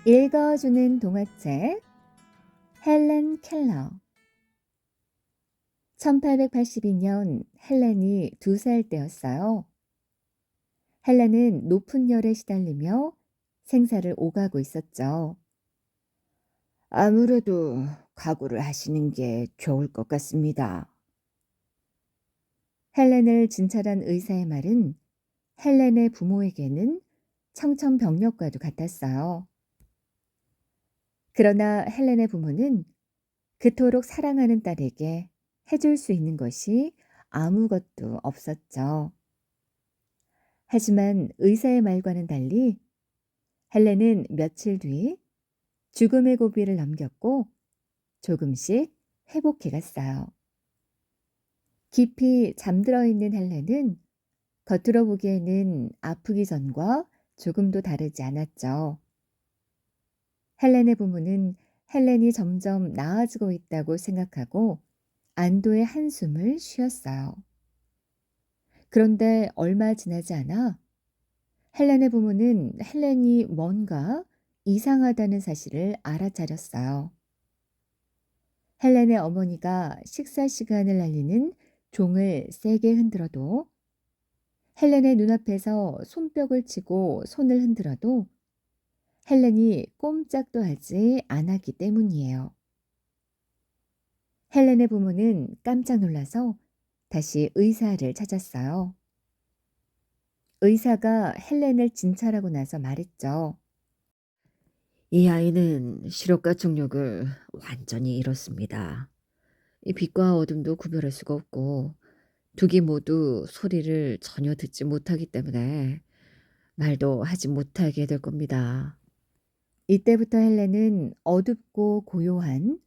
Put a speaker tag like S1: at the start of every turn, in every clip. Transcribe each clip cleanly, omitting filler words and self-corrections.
S1: 읽어주는 동화책 헬렌 켈러. 1882년 헬렌이 2살 때였어요. 헬렌은 높은 열에 시달리며 생사를 오가고 있었죠. 아무래도 각오를 하시는 게 좋을 것 같습니다. 헬렌을 진찰한 의사의 말은 헬렌의 부모에게는 청천벽력과도 같았어요. 그러나 헬렌의 부모는 그토록 사랑하는 딸에게 해줄 수 있는 것이 아무것도 없었죠. 하지만 의사의 말과는 달리 헬렌은 며칠 뒤 죽음의 고비를 넘겼고 조금씩 회복해 갔어요. 깊이 잠들어 있는 헬렌은 겉으로 보기에는 아프기 전과 조금도 다르지 않았죠. 헬렌의 부모는 헬렌이 점점 나아지고 있다고 생각하고 안도의 한숨을 쉬었어요. 그런데 얼마 지나지 않아 헬렌의 부모는 헬렌이 뭔가 이상하다는 사실을 알아차렸어요. 헬렌의 어머니가 식사 시간을 알리는 종을 세게 흔들어도, 헬렌의 눈앞에서 손뼉을 치고 손을 흔들어도 헬렌이 꼼짝도 하지 않았기 때문이에요. 헬렌의 부모는 깜짝 놀라서 다시 의사를 찾았어요. 의사가 헬렌을 진찰하고 나서 말했죠.
S2: 이 아이는 시력과 청력을 완전히 잃었습니다. 이 빛과 어둠도 구별할 수가 없고 두 귀 모두 소리를 전혀 듣지 못하기 때문에 말도 하지 못하게 될 겁니다.
S1: 이때부터 헬렌은 어둡고 고요한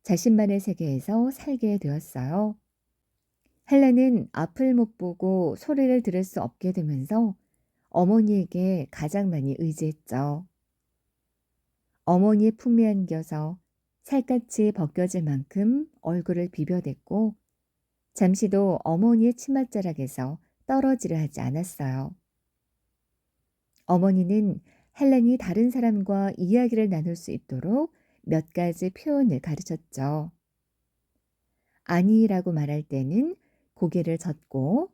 S1: 자신만의 세계에서 살게 되었어요. 헬렌은 앞을 못 보고 소리를 들을 수 없게 되면서 어머니에게 가장 많이 의지했죠. 어머니의 품에 안겨서 살갗이 벗겨질 만큼 얼굴을 비벼댔고 잠시도 어머니의 치맛자락에서 떨어지려 하지 않았어요. 어머니는 헬렌이 다른 사람과 이야기를 나눌 수 있도록 몇 가지 표현을 가르쳤죠. 아니라고 말할 때는 고개를 젓고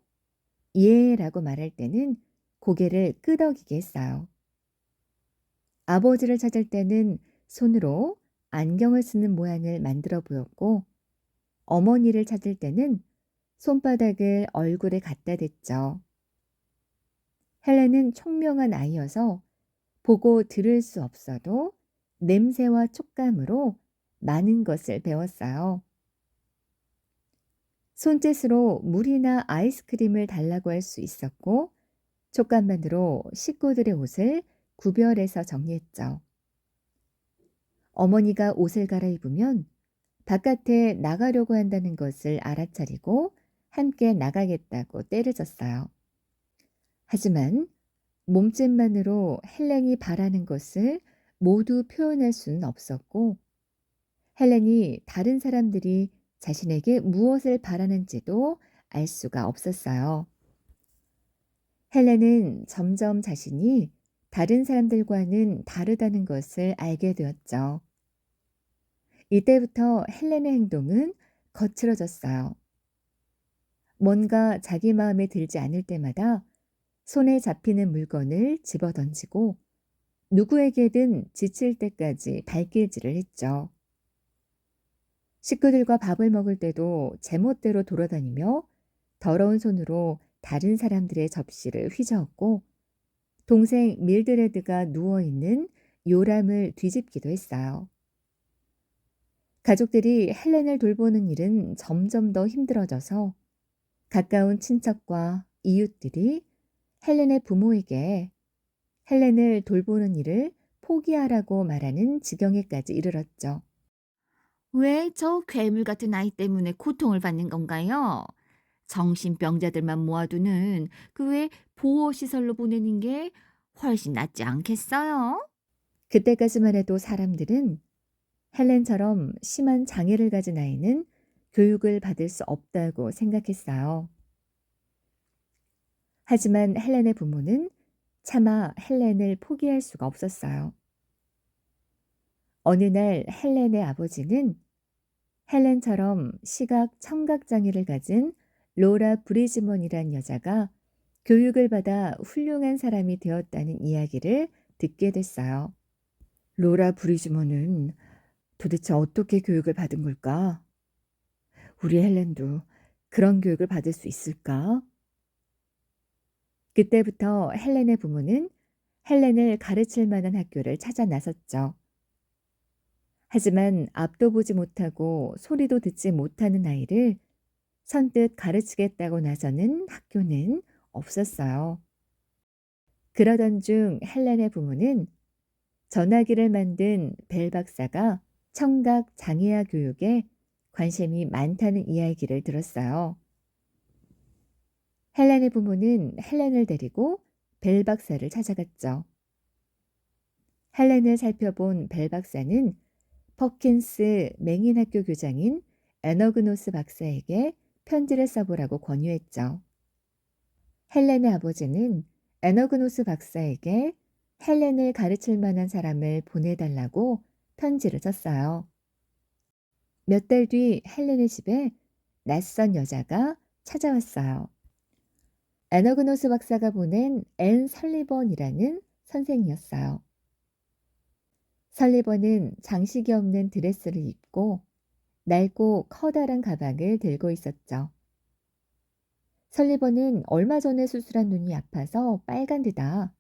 S1: 예라고 말할 때는 고개를 끄덕이게 했어요. 아버지를 찾을 때는 손으로 안경을 쓰는 모양을 만들어 보였고 어머니를 찾을 때는 손바닥을 얼굴에 갖다 댔죠. 헬렌은 총명한 아이여서 보고 들을 수 없어도 냄새와 촉감으로 많은 것을 배웠어요. 손짓으로 물이나 아이스크림을 달라고 할 수 있었고 촉감만으로 식구들의 옷을 구별해서 정리했죠. 어머니가 옷을 갈아입으면 바깥에 나가려고 한다는 것을 알아차리고 함께 나가겠다고 때려줬어요. 하지만 몸짓만으로 헬렌이 바라는 것을 모두 표현할 수는 없었고 헬렌이 다른 사람들이 자신에게 무엇을 바라는지도 알 수가 없었어요. 헬렌은 점점 자신이 다른 사람들과는 다르다는 것을 알게 되었죠. 이때부터 헬렌의 행동은 거칠어졌어요. 뭔가 자기 마음에 들지 않을 때마다 손에 잡히는 물건을 집어 던지고 누구에게든 지칠 때까지 발길질을 했죠. 식구들과 밥을 먹을 때도 제멋대로 돌아다니며 더러운 손으로 다른 사람들의 접시를 휘저었고 동생 밀드레드가 누워있는 요람을 뒤집기도 했어요. 가족들이 헬렌을 돌보는 일은 점점 더 힘들어져서 가까운 친척과 이웃들이 헬렌의 부모에게 헬렌을 돌보는 일을 포기하라고 말하는 지경에까지 이르렀죠.
S3: 왜 저 괴물 같은 아이 때문에 고통을 받는 건가요? 정신병자들만 모아두는 그 외 보호시설로 보내는 게 훨씬 낫지 않겠어요?
S1: 그때까지만 해도 사람들은 헬렌처럼 심한 장애를 가진 아이는 교육을 받을 수 없다고 생각했어요. 하지만 헬렌의 부모는 차마 헬렌을 포기할 수가 없었어요. 어느 날 헬렌의 아버지는 헬렌처럼 시각 청각 장애를 가진 로라 브리즈먼이란 여자가 교육을 받아 훌륭한 사람이 되었다는 이야기를 듣게 됐어요. 로라 브리즈먼은 도대체 어떻게 교육을 받은 걸까? 우리 헬렌도 그런 교육을 받을 수 있을까? 그때부터 헬렌의 부모는 헬렌을 가르칠 만한 학교를 찾아 나섰죠. 하지만 앞도 보지 못하고 소리도 듣지 못하는 아이를 선뜻 가르치겠다고 나서는 학교는 없었어요. 그러던 중 헬렌의 부모는 전화기를 만든 벨 박사가 청각 장애아 교육에 관심이 많다는 이야기를 들었어요. 헬렌의 부모는 헬렌을 데리고 벨 박사를 찾아갔죠. 헬렌을 살펴본 벨 박사는 퍼킨스 맹인학교 교장인 에너그노스 박사에게 편지를 써보라고 권유했죠. 헬렌의 아버지는 에너그노스 박사에게 헬렌을 가르칠 만한 사람을 보내달라고 편지를 썼어요. 몇 달 뒤 헬렌의 집에 낯선 여자가 찾아왔어요. 에너그노스 박사가 보낸 앤 설리번이라는 선생이었어요. 설리번은 장식이 없는 드레스를 입고 낡고 커다란 가방을 들고 있었죠. 설리번은 얼마 전에 수술한 눈이 아파서 빨간데다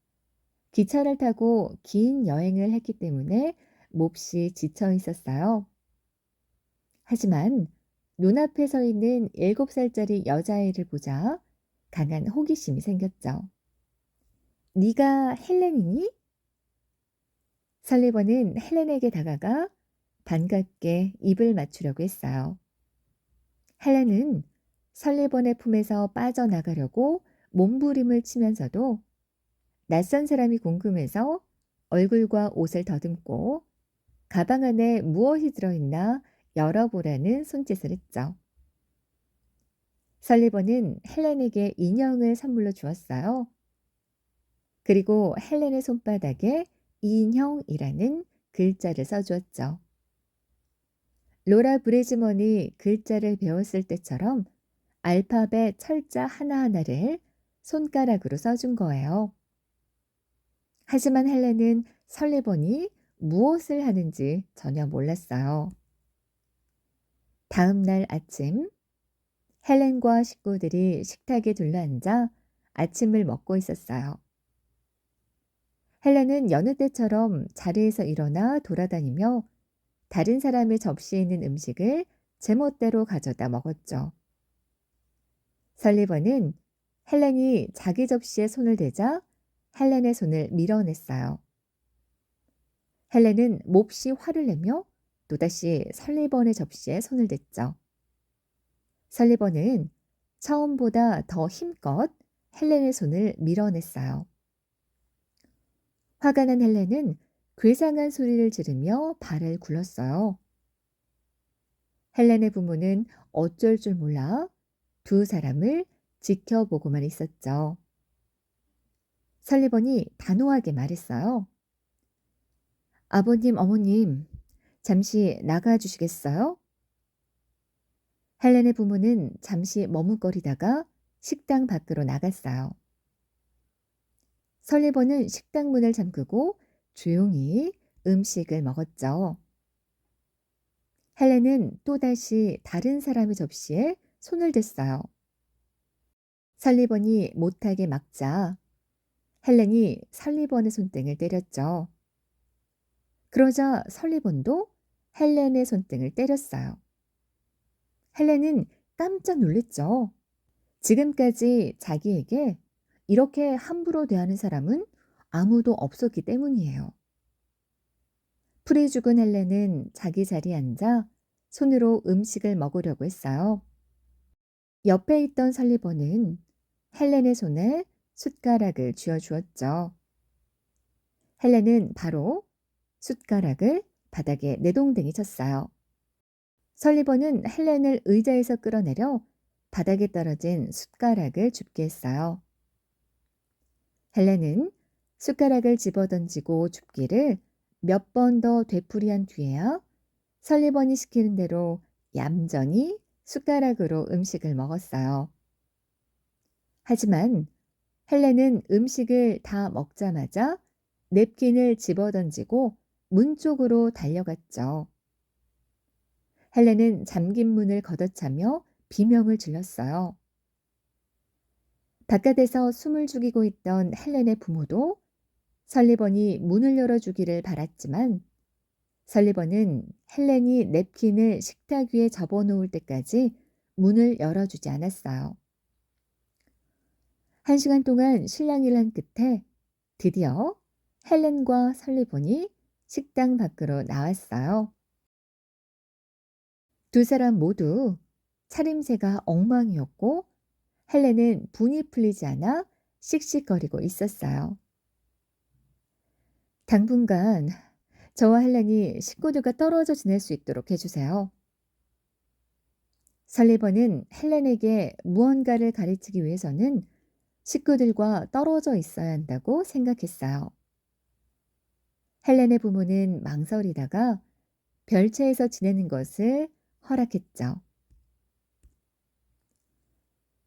S1: 기차를 타고 긴 여행을 했기 때문에 몹시 지쳐 있었어요. 하지만 눈앞에 서 있는 7살짜리 여자아이를 보자 강한 호기심이 생겼죠. 네가 헬렌이니? 설리번은 헬렌에게 다가가 반갑게 입을 맞추려고 했어요. 헬렌은 설리번의 품에서 빠져나가려고 몸부림을 치면서도 낯선 사람이 궁금해서 얼굴과 옷을 더듬고 가방 안에 무엇이 들어있나 열어보라는 손짓을 했죠. 설리번은 헬렌에게 인형을 선물로 주었어요. 그리고 헬렌의 손바닥에 인형이라는 글자를 써주었죠. 로라 브리즈먼이 글자를 배웠을 때처럼 알파벳 철자 하나하나를 손가락으로 써준 거예요. 하지만 헬렌은 설리번이 무엇을 하는지 전혀 몰랐어요. 다음 날 아침, 헬렌과 식구들이 식탁에 둘러앉아 아침을 먹고 있었어요. 헬렌은 여느 때처럼 자리에서 일어나 돌아다니며 다른 사람의 접시에 있는 음식을 제멋대로 가져다 먹었죠. 설리번은 헬렌이 자기 접시에 손을 대자 헬렌의 손을 밀어냈어요. 헬렌은 몹시 화를 내며 또다시 설리번의 접시에 손을 댔죠. 설리번은 처음보다 더 힘껏 헬렌의 손을 밀어냈어요. 화가 난 헬렌은 괴상한 소리를 지르며 발을 굴렀어요. 헬렌의 부모는 어쩔 줄 몰라 두 사람을 지켜보고만 있었죠. 설리번이 단호하게 말했어요. 아버님, 어머님, 잠시 나가 주시겠어요? 헬렌의 부모는 잠시 머뭇거리다가 식당 밖으로 나갔어요. 설리번은 식당 문을 잠그고 조용히 음식을 먹었죠. 헬렌은 또다시 다른 사람의 접시에 손을 댔어요. 설리번이 못하게 막자 헬렌이 설리번의 손등을 때렸죠. 그러자 설리번도 헬렌의 손등을 때렸어요. 헬렌은 깜짝 놀랐죠. 지금까지 자기에게 이렇게 함부로 대하는 사람은 아무도 없었기 때문이에요. 풀이 죽은 헬렌은 자기 자리에 앉아 손으로 음식을 먹으려고 했어요. 옆에 있던 설리번은 헬렌의 손에 숟가락을 쥐어주었죠. 헬렌은 바로 숟가락을 바닥에 내동댕이 쳤어요. 설리번은 헬렌을 의자에서 끌어내려 바닥에 떨어진 숟가락을 줍게 했어요. 헬렌은 숟가락을 집어던지고 줍기를 몇 번 더 되풀이한 뒤에야 설리번이 시키는 대로 얌전히 숟가락으로 음식을 먹었어요. 하지만 헬렌은 음식을 다 먹자마자 냅킨을 집어던지고 문 쪽으로 달려갔죠. 헬렌은 잠긴 문을 걷어차며 비명을 질렀어요. 바깥에서 숨을 죽이고 있던 헬렌의 부모도 설리번이 문을 열어주기를 바랐지만 설리번은 헬렌이 냅킨을 식탁 위에 접어놓을 때까지 문을 열어주지 않았어요. 1시간 동안 실랑이를 한 끝에 드디어 헬렌과 설리번이 식당 밖으로 나왔어요. 두 사람 모두 차림새가 엉망이었고 헬렌은 분이 풀리지 않아 씩씩거리고 있었어요. 당분간 저와 헬렌이 식구들과 떨어져 지낼 수 있도록 해주세요. 설리번은 헬렌에게 무언가를 가르치기 위해서는 식구들과 떨어져 있어야 한다고 생각했어요. 헬렌의 부모는 망설이다가 별채에서 지내는 것을 허락했죠.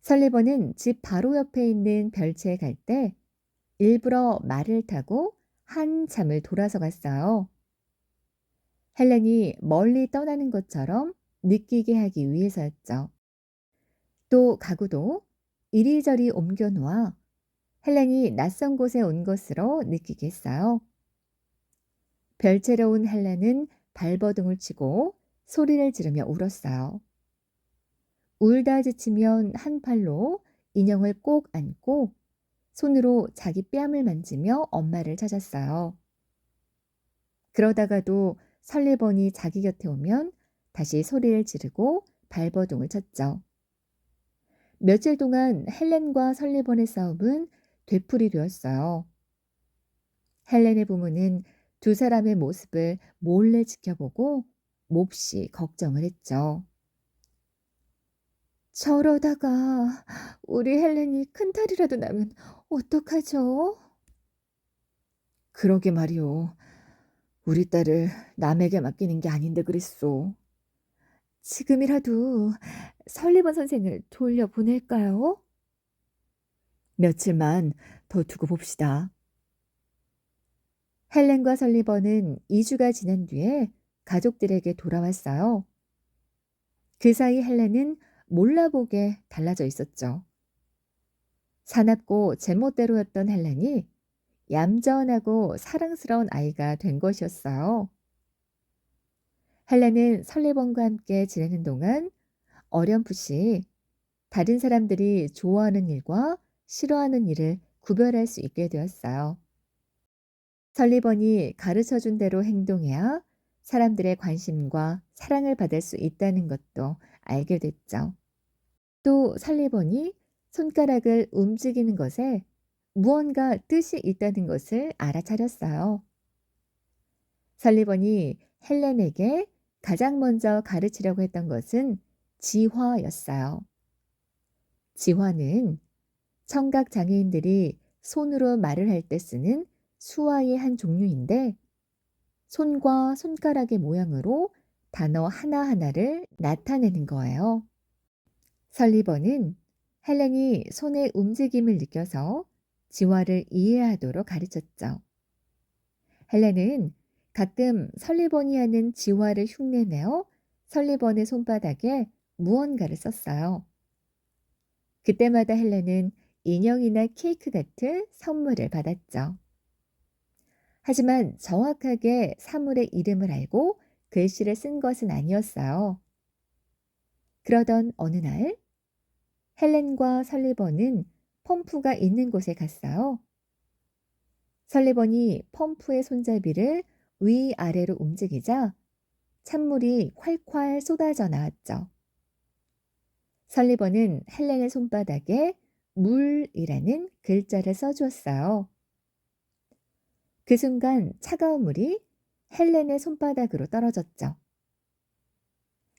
S1: 설리번은 집 바로 옆에 있는 별채에 갈 때 일부러 말을 타고 한참을 돌아서 갔어요. 헬렌이 멀리 떠나는 것처럼 느끼게 하기 위해서였죠. 또 가구도 이리저리 옮겨놓아 헬렌이 낯선 곳에 온 것으로 느끼게 했어요. 별채로 온 헬렌은 발버둥을 치고 소리를 지르며 울었어요. 울다 지치면 한 팔로 인형을 꼭 안고 손으로 자기 뺨을 만지며 엄마를 찾았어요. 그러다가도 설리번이 자기 곁에 오면 다시 소리를 지르고 발버둥을 쳤죠. 며칠 동안 헬렌과 설리번의 싸움은 되풀이 되었어요. 헬렌의 부모는 두 사람의 모습을 몰래 지켜보고 몹시 걱정을 했죠. 저러다가 우리 헬렌이 큰탈이라도 나면 어떡하죠? 그러게 말이오. 우리 딸을 남에게 맡기는 게 아닌데 그랬소. 지금이라도 설리번 선생을 돌려보낼까요? 며칠만 더 두고 봅시다. 헬렌과 설리번은 2주가 지난 뒤에 가족들에게 돌아왔어요. 그 사이 헬렌은 몰라보게 달라져 있었죠. 사납고 제멋대로였던 헬렌이 얌전하고 사랑스러운 아이가 된 것이었어요. 헬렌은 설리번과 함께 지내는 동안 어렴풋이 다른 사람들이 좋아하는 일과 싫어하는 일을 구별할 수 있게 되었어요. 설리번이 가르쳐준 대로 행동해야 사람들의 관심과 사랑을 받을 수 있다는 것도 알게 됐죠. 또 설리번이 손가락을 움직이는 것에 무언가 뜻이 있다는 것을 알아차렸어요. 설리번이 헬렌에게 가장 먼저 가르치려고 했던 것은 지화였어요. 지화는 청각 장애인들이 손으로 말을 할 때 쓰는 수화의 한 종류인데 손과 손가락의 모양으로 단어 하나하나를 나타내는 거예요. 설리번은 헬렌이 손의 움직임을 느껴서 지화를 이해하도록 가르쳤죠. 헬렌은 가끔 설리번이 하는 지화를 흉내내어 설리번의 손바닥에 무언가를 썼어요. 그때마다 헬렌은 인형이나 케이크 같은 선물을 받았죠. 하지만 정확하게 사물의 이름을 알고 글씨를 쓴 것은 아니었어요. 그러던 어느 날 헬렌과 설리번은 펌프가 있는 곳에 갔어요. 설리번이 펌프의 손잡이를 위아래로 움직이자 찬물이 콸콸 쏟아져 나왔죠. 설리번은 헬렌의 손바닥에 물이라는 글자를 써주었어요. 그 순간 차가운 물이 헬렌의 손바닥으로 떨어졌죠.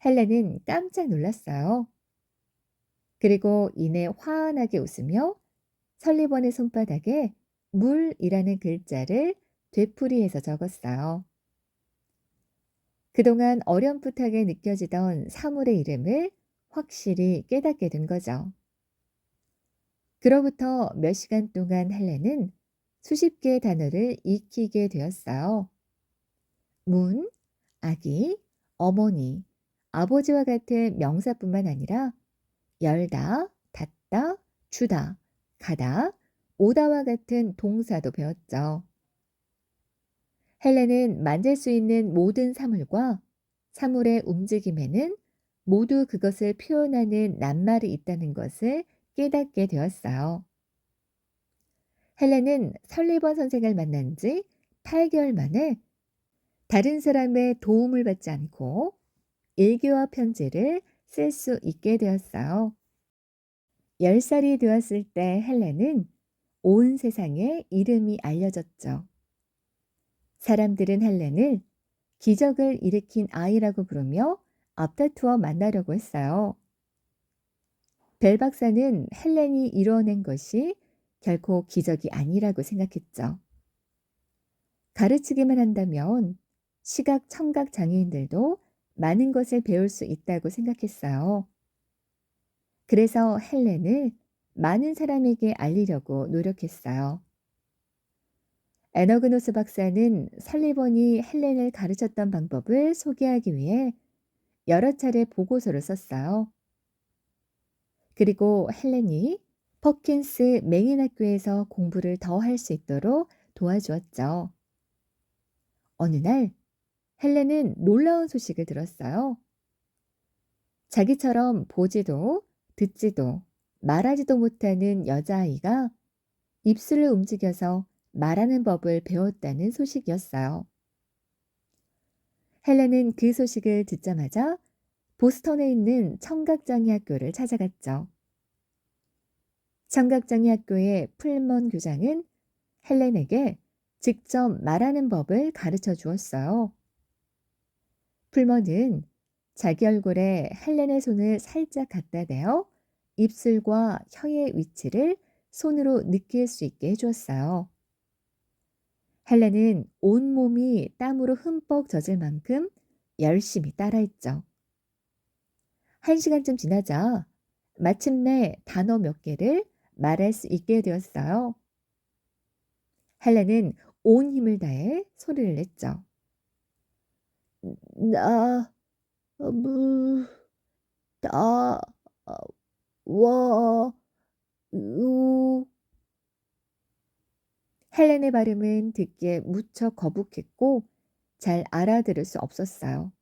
S1: 헬렌은 깜짝 놀랐어요. 그리고 이내 환하게 웃으며 설리번의 손바닥에 물이라는 글자를 되풀이해서 적었어요. 그동안 어렴풋하게 느껴지던 사물의 이름을 확실히 깨닫게 된 거죠. 그로부터 몇 시간 동안 헬렌은 수십 개의 단어를 익히게 되었어요. 문, 아기, 어머니, 아버지와 같은 명사뿐만 아니라 열다, 닫다, 주다, 가다, 오다와 같은 동사도 배웠죠. 헬렌은 만질 수 있는 모든 사물과 사물의 움직임에는 모두 그것을 표현하는 낱말이 있다는 것을 깨닫게 되었어요. 헬렌은 설리번 선생을 만난 지 8개월 만에 다른 사람의 도움을 받지 않고 일기와 편지를 쓸 수 있게 되었어요. 10살이 되었을 때 헬렌은 온 세상에 이름이 알려졌죠. 사람들은 헬렌을 기적을 일으킨 아이라고 부르며 앞다투어 만나려고 했어요. 벨 박사는 헬렌이 이루어낸 것이 결코 기적이 아니라고 생각했죠. 가르치기만 한다면 시각 청각 장애인들도 많은 것을 배울 수 있다고 생각했어요. 그래서 헬렌을 많은 사람에게 알리려고 노력했어요. 에너그노스 박사는 설리번이 헬렌을 가르쳤던 방법을 소개하기 위해 여러 차례 보고서를 썼어요. 그리고 헬렌이 퍼킨스 맹인학교에서 공부를 더 할 수 있도록 도와주었죠. 어느 날 헬렌은 놀라운 소식을 들었어요. 자기처럼 보지도 듣지도 말하지도 못하는 여자아이가 입술을 움직여서 말하는 법을 배웠다는 소식이었어요. 헬렌은 그 소식을 듣자마자 보스턴에 있는 청각장애 학교를 찾아갔죠. 청각장애 학교의 풀먼 교장은 헬렌에게 직접 말하는 법을 가르쳐 주었어요. 풀먼은 자기 얼굴에 헬렌의 손을 살짝 갖다 대어 입술과 혀의 위치를 손으로 느낄 수 있게 해주었어요. 헬렌은 온몸이 땀으로 흠뻑 젖을 만큼 열심히 따라했죠. 1시간쯤 지나자 마침내 단어 몇 개를 말할 수 있게 되었어요. 헬렌은 온 힘을 다해 소리를 냈죠. 나, 무, 다, 워, 우. 헬렌의 발음은 듣기에 무척 거북했고 잘 알아들을 수 없었어요.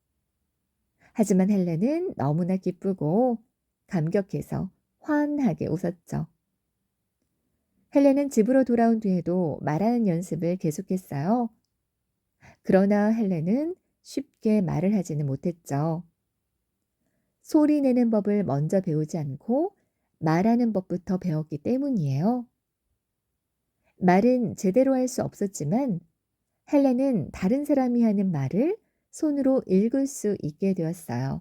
S1: 하지만 헬렌은 너무나 기쁘고 감격해서 환하게 웃었죠. 헬렌은 집으로 돌아온 뒤에도 말하는 연습을 계속했어요. 그러나 헬렌은 쉽게 말을 하지는 못했죠. 소리 내는 법을 먼저 배우지 않고 말하는 법부터 배웠기 때문이에요. 말은 제대로 할 수 없었지만 헬렌은 다른 사람이 하는 말을 손으로 읽을 수 있게 되었어요.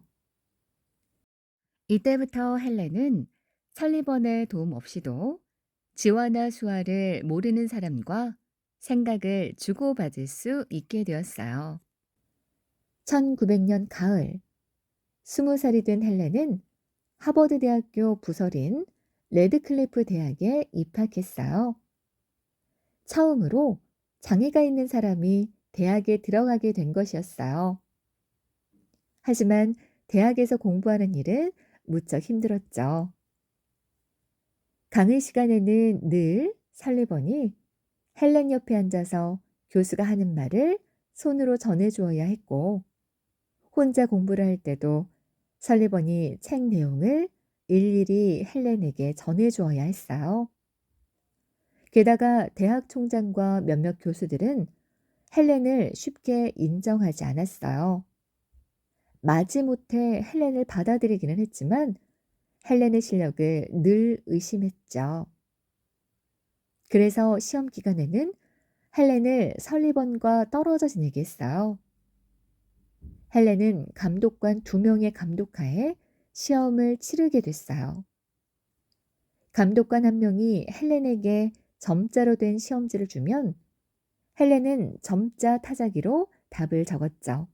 S1: 이때부터 헬렌은 설리번의 도움 없이도 지화나 수화를 모르는 사람과 생각을 주고받을 수 있게 되었어요. 1900년 가을, 20살이 된 헬렌은 하버드 대학교 부설인 레드클리프 대학에 입학했어요. 처음으로 장애가 있는 사람이 대학에 들어가게 된 것이었어요. 하지만 대학에서 공부하는 일은 무척 힘들었죠. 강의 시간에는 늘 설리번이 헬렌 옆에 앉아서 교수가 하는 말을 손으로 전해주어야 했고, 혼자 공부를 할 때도 설리번이 책 내용을 일일이 헬렌에게 전해주어야 했어요. 게다가 대학 총장과 몇몇 교수들은 헬렌을 쉽게 인정하지 않았어요. 마지못해 헬렌을 받아들이기는 했지만 헬렌의 실력을 늘 의심했죠. 그래서 시험 기간에는 헬렌을 설리번과 떨어져 지내게 했어요. 헬렌은 감독관 2명의 감독하에 시험을 치르게 됐어요. 감독관 1명이 헬렌에게 점자로 된 시험지를 주면 헬렌은 점자 타자기로 답을 적었죠.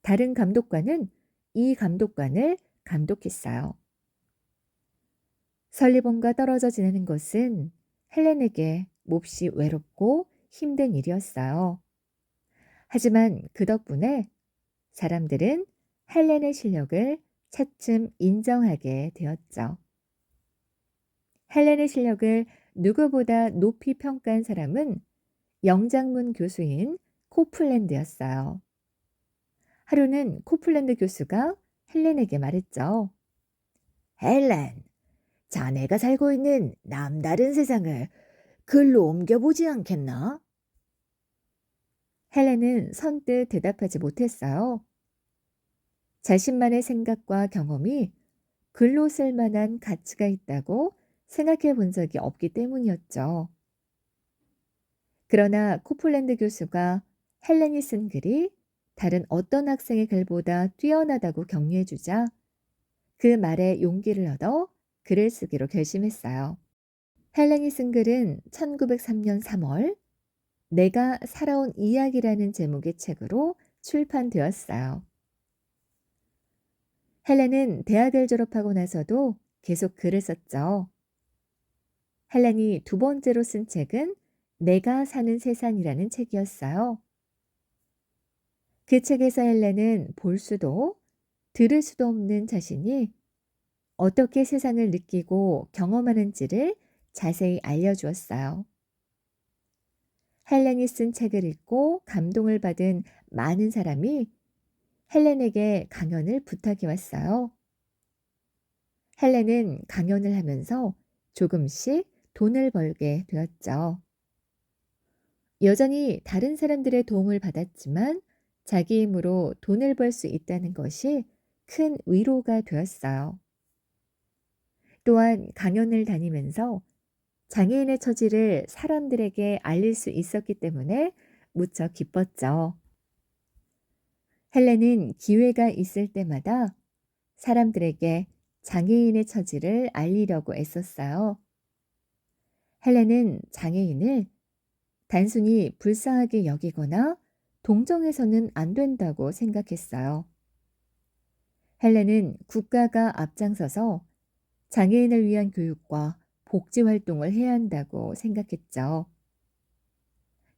S1: 다른 감독관은 이 감독관을 감독했어요. 설리번과 떨어져 지내는 것은 헬렌에게 몹시 외롭고 힘든 일이었어요. 하지만 그 덕분에 사람들은 헬렌의 실력을 차츰 인정하게 되었죠. 헬렌의 실력을 누구보다 높이 평가한 사람은 영장문 교수인 코플랜드였어요. 하루는 코플랜드 교수가 헬렌에게 말했죠. 헬렌, 자네가 살고 있는 남다른 세상을 글로 옮겨보지 않겠나? 헬렌은 선뜻 대답하지 못했어요. 자신만의 생각과 경험이 글로 쓸 만한 가치가 있다고 생각해 본 적이 없기 때문이었죠. 그러나 코플랜드 교수가 헬렌이 쓴 글이 다른 어떤 학생의 글보다 뛰어나다고 격려해 주자 그 말에 용기를 얻어 글을 쓰기로 결심했어요. 헬렌이 쓴 글은 1903년 3월 내가 살아온 이야기라는 제목의 책으로 출판되었어요. 헬렌은 대학을 졸업하고 나서도 계속 글을 썼죠. 헬렌이 두 번째로 쓴 책은 내가 사는 세상이라는 책이었어요. 그 책에서 헬렌은 볼 수도 들을 수도 없는 자신이 어떻게 세상을 느끼고 경험하는지를 자세히 알려주었어요. 헬렌이 쓴 책을 읽고 감동을 받은 많은 사람이 헬렌에게 강연을 부탁해 왔어요. 헬렌은 강연을 하면서 조금씩 돈을 벌게 되었죠. 여전히 다른 사람들의 도움을 받았지만 자기 힘으로 돈을 벌 수 있다는 것이 큰 위로가 되었어요. 또한 강연을 다니면서 장애인의 처지를 사람들에게 알릴 수 있었기 때문에 무척 기뻤죠. 헬렌은 기회가 있을 때마다 사람들에게 장애인의 처지를 알리려고 애썼어요. 헬렌은 장애인을 단순히 불쌍하게 여기거나 동정해서는 안 된다고 생각했어요. 헬렌은 국가가 앞장서서 장애인을 위한 교육과 복지 활동을 해야 한다고 생각했죠.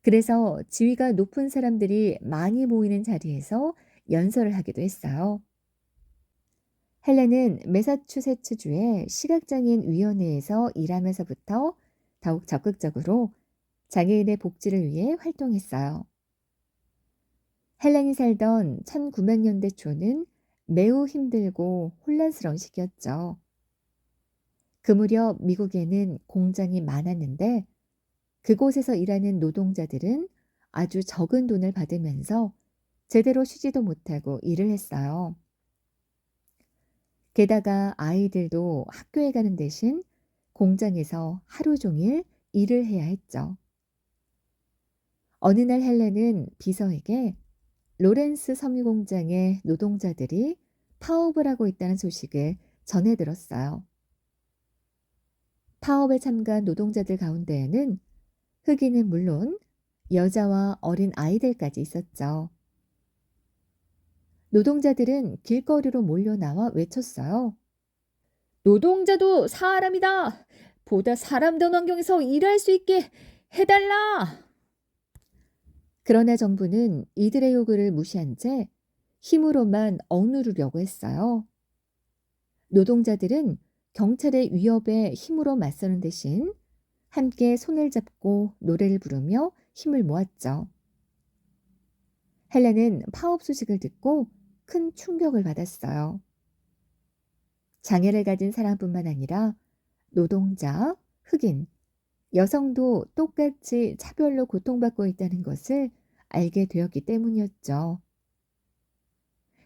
S1: 그래서 지위가 높은 사람들이 많이 모이는 자리에서 연설을 하기도 했어요. 헬렌은 매사추세츠주의 시각장애인 위원회에서 일하면서부터 더욱 적극적으로 장애인의 복지를 위해 활동했어요. 헬렌이 살던 1900년대 초는 매우 힘들고 혼란스러운 시기였죠. 그 무렵 미국에는 공장이 많았는데 그곳에서 일하는 노동자들은 아주 적은 돈을 받으면서 제대로 쉬지도 못하고 일을 했어요. 게다가 아이들도 학교에 가는 대신 공장에서 하루 종일 일을 해야 했죠. 어느 날 헬렌은 비서에게 로렌스 섬유 공장의 노동자들이 파업을 하고 있다는 소식을 전해 들었어요. 파업에 참가한 노동자들 가운데에는 흑인은 물론 여자와 어린 아이들까지 있었죠. 노동자들은 길거리로 몰려나와 외쳤어요. 노동자도 사람이다. 보다 사람다운 환경에서 일할 수 있게 해달라. 그러나 정부는 이들의 요구를 무시한 채 힘으로만 억누르려고 했어요. 노동자들은 경찰의 위협에 힘으로 맞서는 대신 함께 손을 잡고 노래를 부르며 힘을 모았죠. 헬렌은 파업 소식을 듣고 큰 충격을 받았어요. 장애를 가진 사람뿐만 아니라 노동자, 흑인, 여성도 똑같이 차별로 고통받고 있다는 것을 알게 되었기 때문이었죠.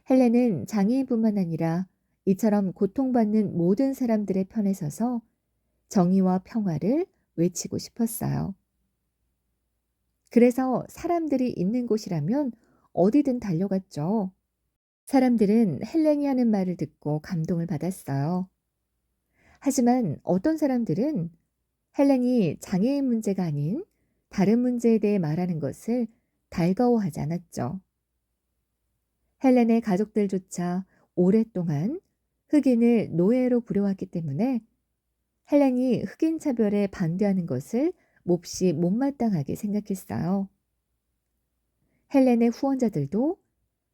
S1: 헬렌은 장애인뿐만 아니라 이처럼 고통받는 모든 사람들의 편에 서서 정의와 평화를 외치고 싶었어요. 그래서 사람들이 있는 곳이라면 어디든 달려갔죠. 사람들은 헬렌이 하는 말을 듣고 감동을 받았어요. 하지만 어떤 사람들은 헬렌이 장애인 문제가 아닌 다른 문제에 대해 말하는 것을 달가워하지 않았죠. 헬렌의 가족들조차 오랫동안 흑인을 노예로 부려왔기 때문에 헬렌이 흑인 차별에 반대하는 것을 몹시 못마땅하게 생각했어요. 헬렌의 후원자들도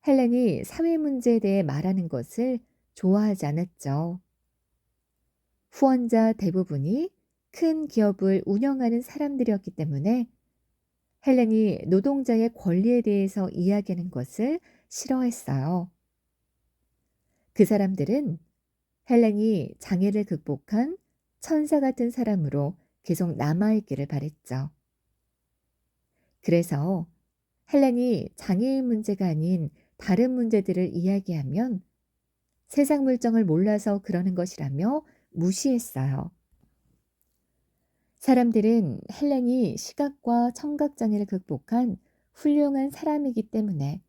S1: 헬렌이 사회 문제에 대해 말하는 것을 좋아하지 않았죠. 후원자 대부분이 큰 기업을 운영하는 사람들이었기 때문에 헬렌이 노동자의 권리에 대해서 이야기하는 것을 싫어했어요. 그 사람들은 헬렌이 장애를 극복한 천사 같은 사람으로 계속 남아있기를 바랬죠. 그래서 헬렌이 장애인 문제가 아닌 다른 문제들을 이야기하면 세상 물정을 몰라서 그러는 것이라며 무시했어요. 사람들은 헬렌이 시각과 청각장애를 극복한 훌륭한 사람이기 때문에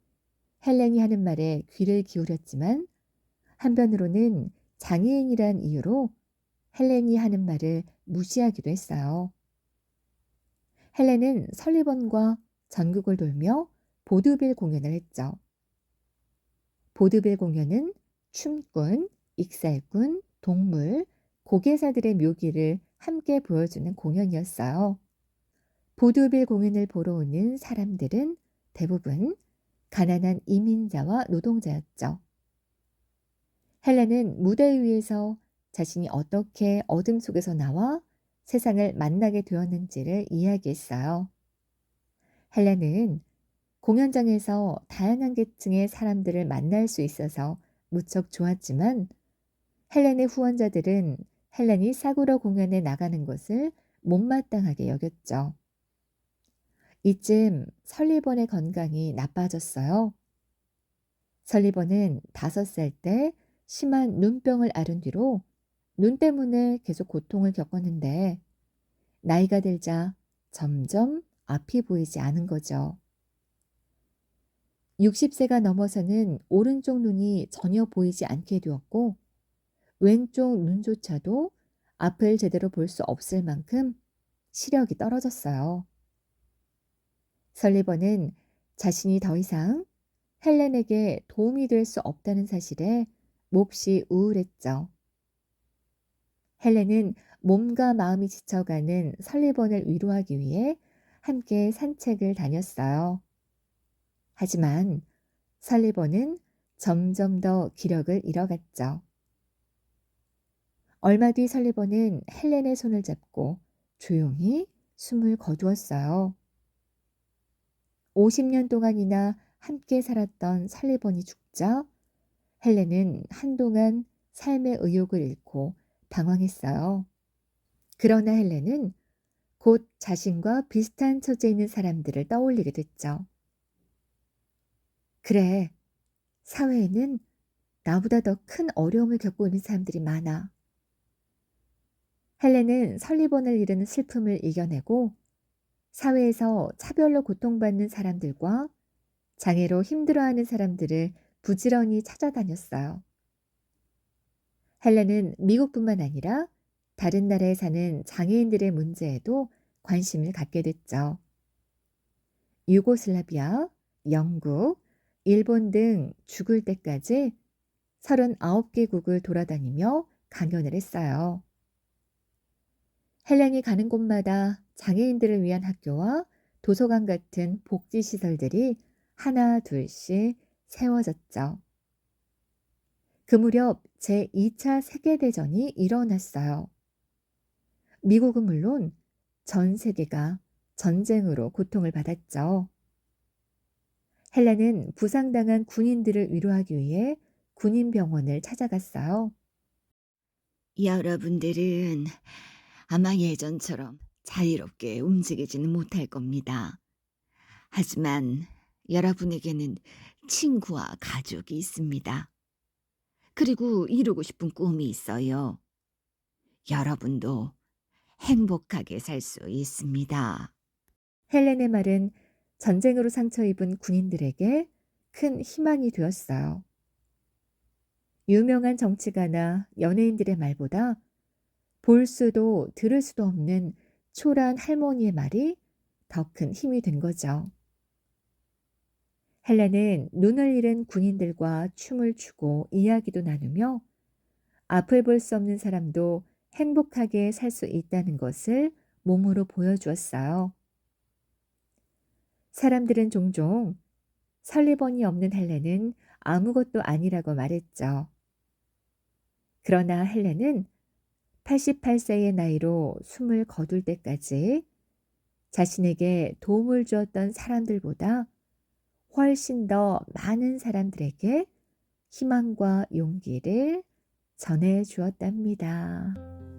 S1: 헬렌이 하는 말에 귀를 기울였지만 한편으로는 장애인이란 이유로 헬렌이 하는 말을 무시하기도 했어요. 헬렌은 설리번과 전국을 돌며 보드빌 공연을 했죠. 보드빌 공연은 춤꾼, 익살꾼, 동물, 고개사들의 묘기를 함께 보여주는 공연이었어요. 보드빌 공연을 보러 오는 사람들은 대부분 가난한 이민자와 노동자였죠. 헬렌은 무대 위에서 자신이 어떻게 어둠 속에서 나와 세상을 만나게 되었는지를 이야기했어요. 헬렌은 공연장에서 다양한 계층의 사람들을 만날 수 있어서 무척 좋았지만 헬렌의 후원자들은 헬렌이 싸구려 공연에 나가는 것을 못마땅하게 여겼죠. 이쯤 설리번의 건강이 나빠졌어요. 설리번은 5살 때 심한 눈병을 앓은 뒤로 눈 때문에 계속 고통을 겪었는데 나이가 들자 점점 앞이 보이지 않은 거죠. 60세가 넘어서는 오른쪽 눈이 전혀 보이지 않게 되었고 왼쪽 눈조차도 앞을 제대로 볼 수 없을 만큼 시력이 떨어졌어요. 설리번은 자신이 더 이상 헬렌에게 도움이 될 수 없다는 사실에 몹시 우울했죠. 헬렌은 몸과 마음이 지쳐가는 설리번을 위로하기 위해 함께 산책을 다녔어요. 하지만 설리번은 점점 더 기력을 잃어갔죠. 얼마 뒤 설리번은 헬렌의 손을 잡고 조용히 숨을 거두었어요. 50년 동안이나 함께 살았던 설리번이 죽자 헬렌은 한동안 삶의 의욕을 잃고 방황했어요. 그러나 헬렌은 곧 자신과 비슷한 처지에 있는 사람들을 떠올리게 됐죠. 그래, 사회에는 나보다 더 큰 어려움을 겪고 있는 사람들이 많아. 헬렌은 설리번을 잃은 슬픔을 이겨내고 사회에서 차별로 고통받는 사람들과 장애로 힘들어하는 사람들을 부지런히 찾아다녔어요. 헬렌은 미국뿐만 아니라 다른 나라에 사는 장애인들의 문제에도 관심을 갖게 됐죠. 유고슬라비아, 영국, 일본 등 죽을 때까지 39개국을 돌아다니며 강연을 했어요. 헬렌이 가는 곳마다 장애인들을 위한 학교와 도서관 같은 복지시설들이 하나 둘씩 세워졌죠. 그 무렵 제2차 세계대전이 일어났어요. 미국은 물론 전 세계가 전쟁으로 고통을 받았죠. 헬렌은 부상당한 군인들을 위로하기 위해 군인병원을 찾아갔어요.
S3: 여러분들은 아마 예전처럼 자유롭게 움직이지는 못할 겁니다. 하지만 여러분에게는 친구와 가족이 있습니다. 그리고 이루고 싶은 꿈이 있어요. 여러분도 행복하게 살 수 있습니다.
S1: 헬렌의 말은 전쟁으로 상처 입은 군인들에게 큰 희망이 되었어요. 유명한 정치가나 연예인들의 말보다 볼 수도 들을 수도 없는 초라한 할머니의 말이 더 큰 힘이 된 거죠. 헬렌은 눈을 잃은 군인들과 춤을 추고 이야기도 나누며 앞을 볼 수 없는 사람도 행복하게 살 수 있다는 것을 몸으로 보여주었어요. 사람들은 종종 설리번이 없는 헬렌은 아무것도 아니라고 말했죠. 그러나 헬렌은 88세의 나이로 숨을 거둘 때까지 자신에게 도움을 주었던 사람들보다 훨씬 더 많은 사람들에게 희망과 용기를 전해 주었답니다.